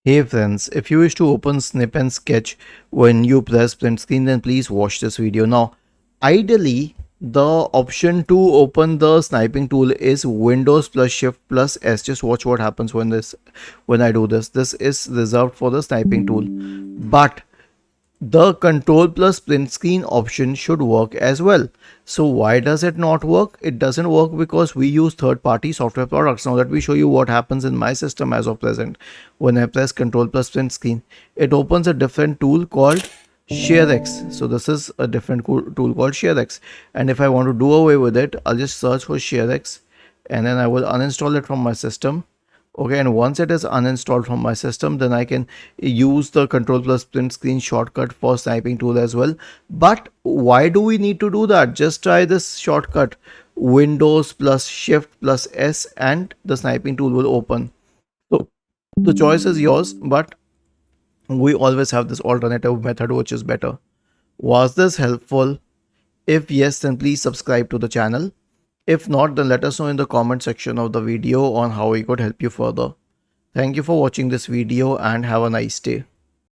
Hey friends, if you wish to open Snip and Sketch when you press print screen, then please watch this video. Now, ideally, the option to open the sniping tool is Windows plus Shift plus S. Just watch what happens when I do this. This is reserved for the sniping tool. But the control plus print screen option should work as well. So why does it not work? It doesn't work because we use third-party software products. Now let me show you what happens in my system as of present. When I press control plus print screen, it opens a different tool called ShareX. So this is a different tool called ShareX. And if I want to do away with it, I'll just search for ShareX and then I will uninstall it from my system. Okay, and once it is uninstalled from my system, then I can use the control plus print screen shortcut for sniping tool as well. But why do we need to do that? Just try this shortcut, Windows plus Shift plus S, and the sniping tool will open. So the choice is yours, but we always have this alternative method which is better. Was this helpful? If yes, then please subscribe to the channel. If not, then let us know in the comment section of the video on how we could help you further. Thank you for watching this video and have a nice day.